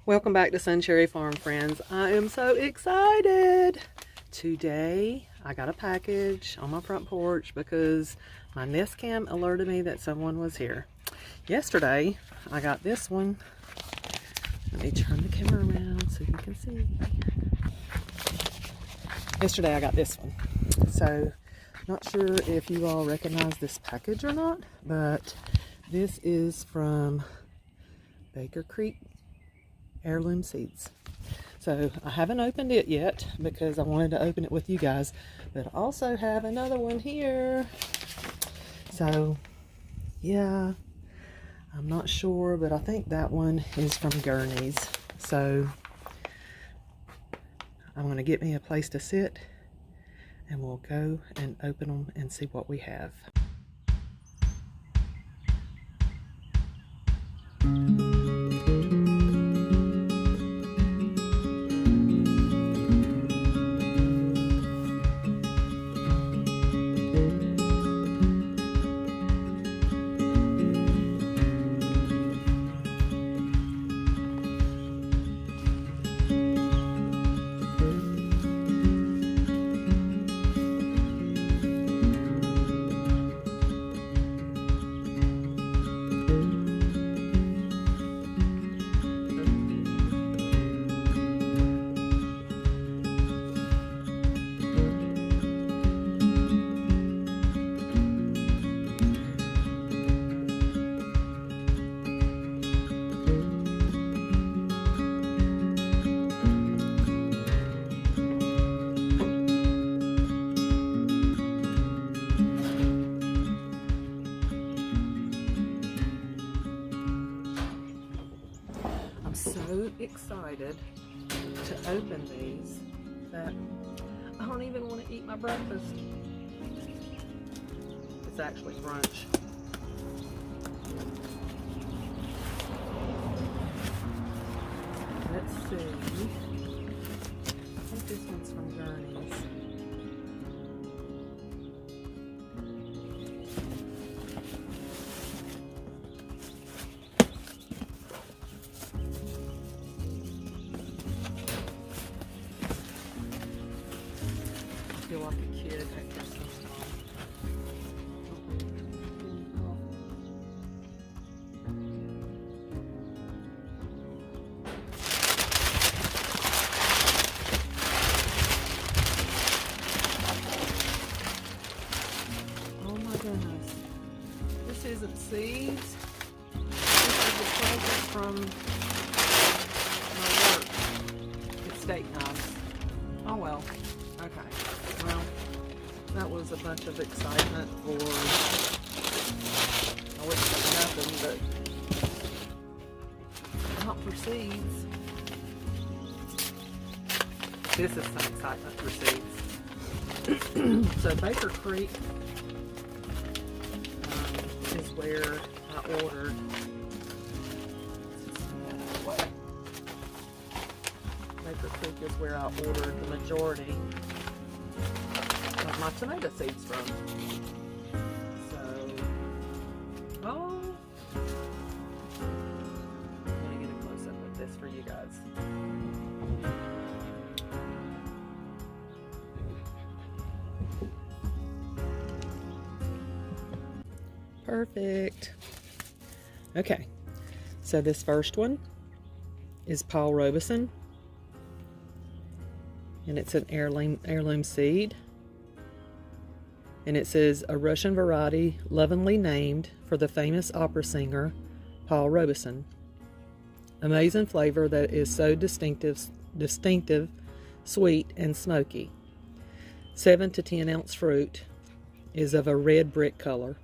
Welcome back to Suncherry Farm, friends. I am so excited. Today I got a package on my front porch because my Nest Cam alerted me that someone was here. Yesterday I got this one. Let me turn the camera around so you can see. Yesterday I got this one. So not sure if you all recognize this package or not, but this is from Baker Creek Heirloom seeds. So I haven't opened it yet because I wanted to open it with you guys, but I also have another one here. So yeah, I'm not sure, but I think that one is from Gurney's. So I'm going to get me a place to sit and we'll go and open them and see what we have. So excited to open these that I don't even want to eat my breakfast. It's actually brunch. Let's see. I think this one's from Gurney's. I feel like a kid at Christmas time. Oh my goodness. This isn't seeds. This is a present from my work. It's steak knives. Oh well. Okay, well, that was a bunch of excitement for, I wouldn't say nothing, but not for seeds. This is some excitement for seeds. So Baker Creek is where I ordered. Baker Creek is where I ordered the majority of my tomato seeds from. So, oh, I'm gonna get a close up with this for you guys. Perfect. Okay, so this first one is Paul Robeson, and it's an heirloom seed. And it says, a Russian variety lovingly named for the famous opera singer Paul Robeson. Amazing flavor that is so distinctive, sweet and smoky. 7 to 10 ounce fruit, is of a red brick color.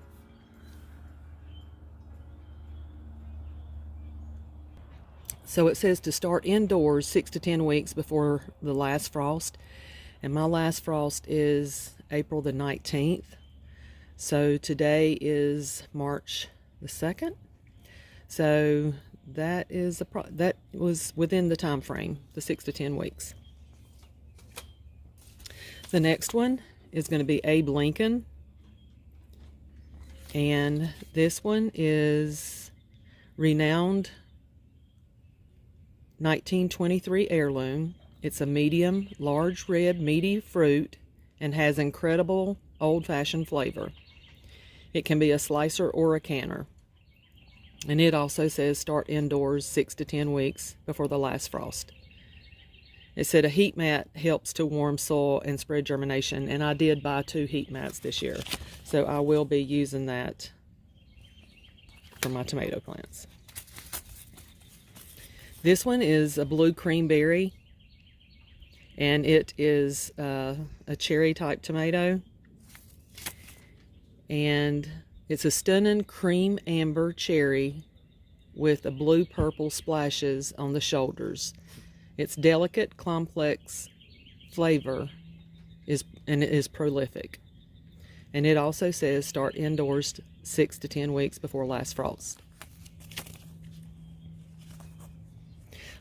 So it says to start indoors 6 to 10 weeks before the last frost. And my last frost is April the 19th. So today is March the 2nd. So that is that was within the time frame, the 6 to 10 weeks. The next one is going to be Abe Lincoln. And this one is renowned 1923 Heirloom. It's a medium, large red, meaty fruit and has incredible old-fashioned flavor. It can be a slicer or a canner. And it also says start indoors 6 to 10 weeks before the last frost. It said a heat mat helps to warm soil and spread germination, and I did buy 2 heat mats this year. So I will be using that for my tomato plants. This one is a blue cream berry, and it is a cherry type tomato. And it's a stunning cream amber cherry with a blue purple splashes on the shoulders. Its delicate, complex flavor it is prolific. And it also says start indoors 6 to 10 weeks before last frost.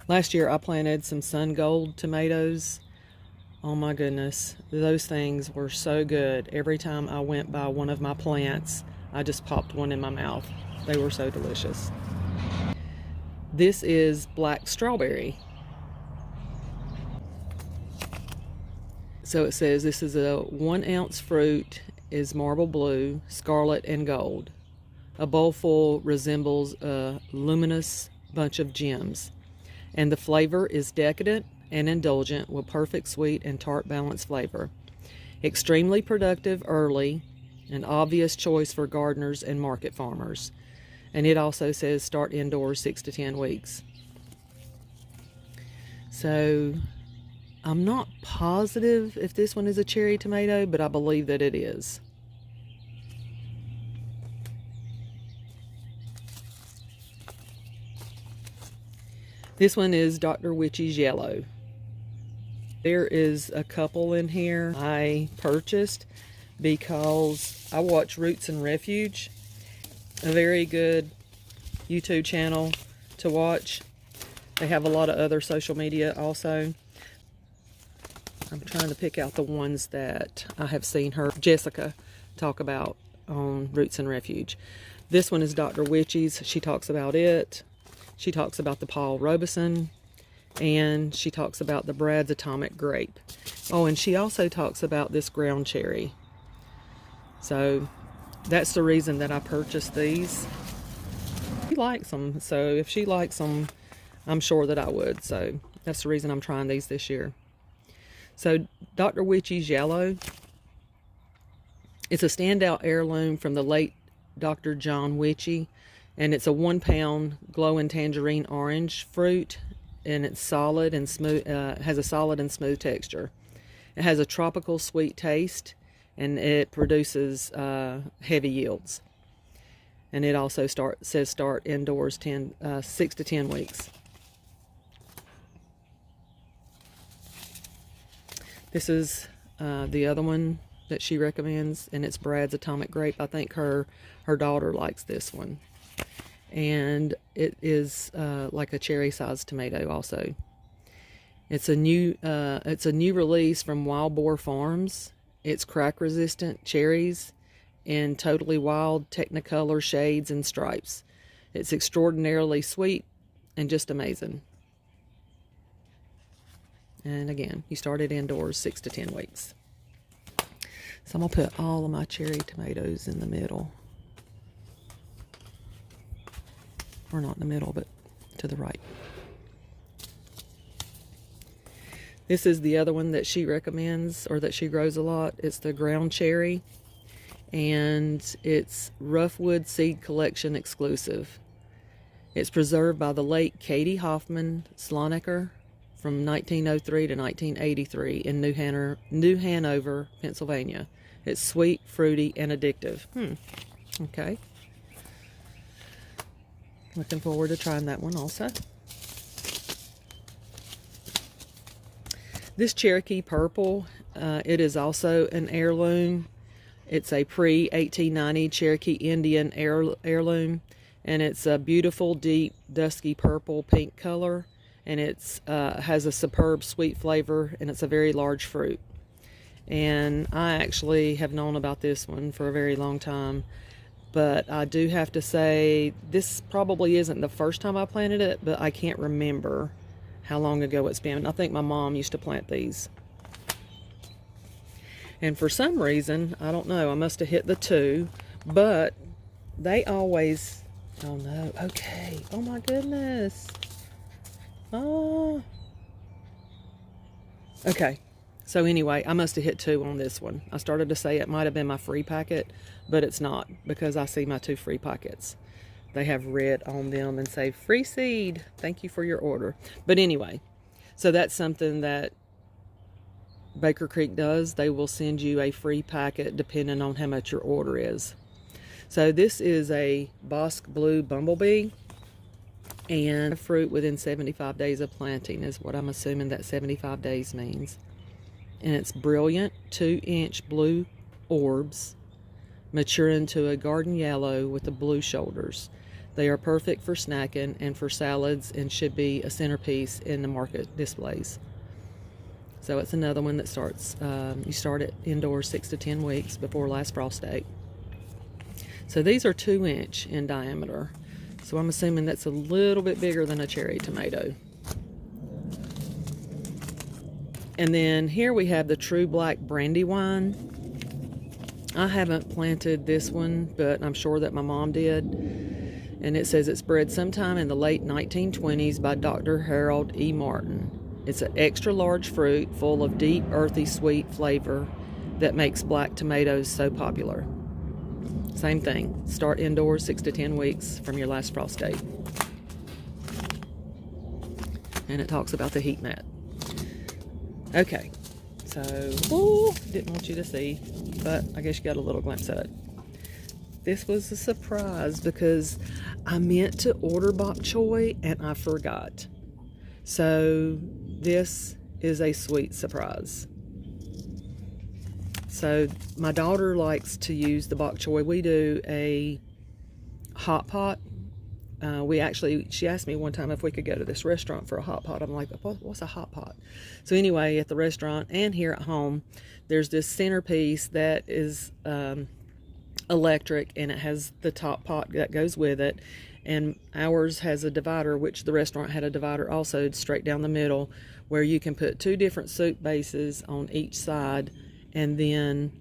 Last year I planted some sun gold tomatoes. Oh my goodness, those things were so good. Every time I went by one of my plants, I just popped one in my mouth. They were so delicious. This is black strawberry. So it says this is a 1 ounce fruit, is marble blue, scarlet, and gold. A bowl full resembles a luminous bunch of gems. And the flavor is decadent and indulgent with perfect sweet and tart balanced flavor. Extremely productive early, an obvious choice for gardeners and market farmers. And it also says start indoors 6 to 10 weeks. So I'm not positive if this one is a cherry tomato, but I believe that it is. This one is Dr. Wichi's yellow. There is a couple in here I purchased because I watch Roots and Refuge, a very good YouTube channel to watch. They have a lot of other social media also. I'm trying to pick out the ones that I have seen Jessica, talk about on Roots and Refuge. This one is Dr. Wichi's. She talks about it. She talks about the Paul Robeson, and she talks about the Brad's Atomic Grape. Oh, and she also talks about this ground cherry. So that's the reason that I purchased these. She likes them, so if she likes them, I'm sure that I would. So that's the reason I'm trying these this year. So Dr. Wichi's yellow. It's a standout heirloom from the late Dr. John Wichi. And it's a 1 pound glowing tangerine orange fruit, and it's solid and smooth. Has a solid and smooth texture. It has a tropical sweet taste, and it produces heavy yields. And it also says start indoors 6 to 10 weeks. This is the other one that she recommends, and it's Brad's Atomic Grape. I think her daughter likes this one. And it is like a cherry-sized tomato also. It's a new release from Wild Boar Farms. It's crack-resistant cherries in totally wild Technicolor shades and stripes. It's extraordinarily sweet and just amazing. And again, you start it indoors 6 to 10 weeks. So I'm going to put all of my cherry tomatoes in the middle. Or not in the middle, but to the right. This is the other one that she recommends, or that she grows a lot. It's the ground cherry, and it's Roughwood Seed Collection exclusive. It's preserved by the late Katie Hoffman Slonaker from 1903 to 1983 in New Hanover, Pennsylvania. It's sweet, fruity, and addictive. Okay. Looking forward to trying that one also. This Cherokee Purple, it is also an heirloom. It's a pre-1890 Cherokee Indian heirloom, and it's a beautiful, deep, dusky purple pink color, and it's has a superb sweet flavor, and it's a very large fruit. And I actually have known about this one for a very long time. But I do have to say, this probably isn't the first time I planted it, but I can't remember how long ago it's been. I think my mom used to plant these. And for some reason, I don't know, I must have hit the 2, but they always, oh no, okay, oh my goodness. Oh. Okay, so anyway, I must have hit 2 on this one. I started to say it might have been my free packet, but it's not, because I see my 2 free packets. They have red on them and say free seed. Thank you for your order. But anyway, so that's something that Baker Creek does. They will send you a free packet depending on how much your order is. So this is a Bosque Blue Bumblebee, and fruit within 75 days of planting is what I'm assuming that 75 days means. And it's brilliant 2-inch blue orbs, mature into a garden yellow with the blue shoulders. They are perfect for snacking and for salads and should be a centerpiece in the market displays. So it's another one that starts, you start it indoors 6 to 10 weeks before last frost date. So these are 2-inch in diameter. So I'm assuming that's a little bit bigger than a cherry tomato. And then here we have the True Black Brandywine. I haven't planted this one, but I'm sure that my mom did. And it says it's bred sometime in the late 1920s by Dr. Harold E. Martin. It's an extra large fruit full of deep, earthy, sweet flavor that makes black tomatoes so popular. Same thing. Start indoors 6 to 10 weeks from your last frost date. And it talks about the heat mat. Okay. So, ooh, didn't want you to see, but I guess you got a little glimpse of it. This was a surprise because I meant to order bok choy and I forgot. So this is a sweet surprise. So my daughter likes to use the bok choy. We do a hot pot. She asked me one time if we could go to this restaurant for a hot pot. I'm like, what's a hot pot? So anyway, at the restaurant and here at home, there's this centerpiece that is electric, and it has the top pot that goes with it. And ours has a divider, which the restaurant had a divider also straight down the middle, where you can put 2 different soup bases on each side, and then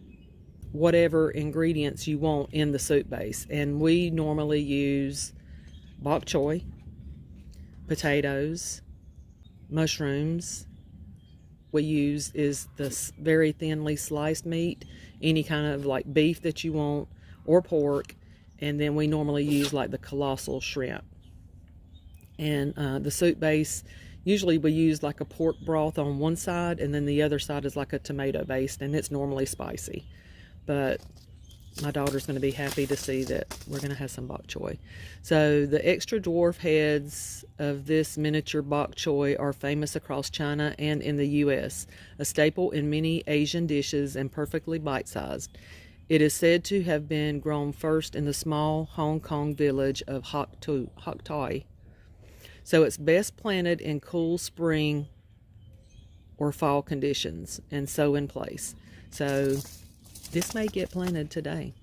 whatever ingredients you want in the soup base. And we normally use bok choy, potatoes, mushrooms. We use is this very thinly sliced meat, any kind of like beef that you want, or pork. And then we normally use like the colossal shrimp. And the soup base, usually we use like a pork broth on one side, and then the other side is like a tomato based, and it's normally spicy. But my daughter's going to be happy to see that we're going to have some bok choy. So the extra dwarf heads of this miniature bok choy are famous across China and in the U.S., a staple in many Asian dishes and perfectly bite-sized. It is said to have been grown first in the small Hong Kong village of Hoc Toi. So it's best planted in cool spring or fall conditions and sow in place. So this may get planted today.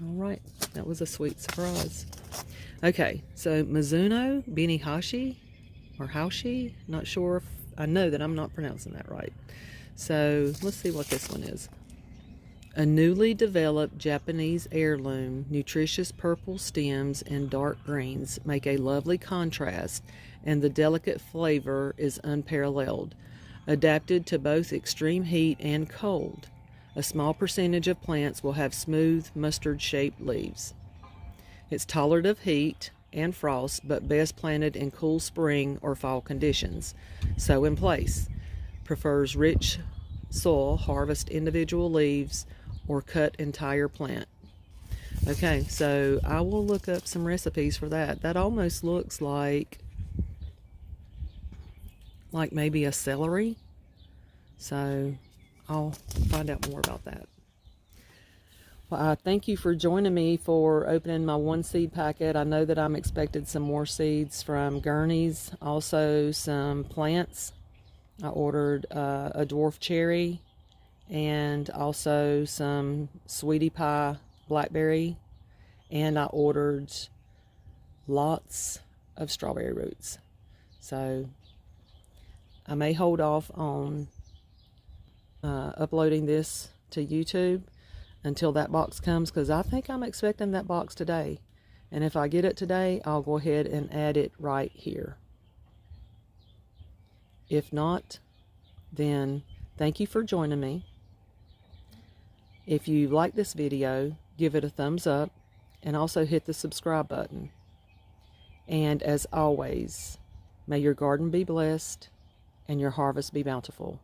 All right, that was a sweet surprise. Okay, so Mizuno Benihashi or Haushi, not sure if I know that I'm not pronouncing that right. So let's see what this one is. A newly developed Japanese heirloom, nutritious purple stems and dark greens make a lovely contrast, and the delicate flavor is unparalleled. Adapted to both extreme heat and cold. A small percentage of plants will have smooth, mustard-shaped leaves. It's tolerant of heat and frost, but best planted in cool spring or fall conditions. Sow in place. Prefers rich soil, harvest individual leaves, or cut entire plant. Okay, so I will look up some recipes for that. That almost looks like maybe a celery. So I'll find out more about that. Well, thank you for joining me for opening my 1 seed packet. I know that I'm expected some more seeds from Gurney's, also some plants. I ordered a dwarf cherry and also some sweetie pie blackberry, and I ordered lots of strawberry roots. So I may hold off on uploading this to YouTube until that box comes, because I think I'm expecting that box today. And if I get it today, I'll go ahead and add it right here. If not, then thank you for joining me. If you like this video, give it a thumbs up and also hit the subscribe button. And as always, may your garden be blessed and your harvest be bountiful.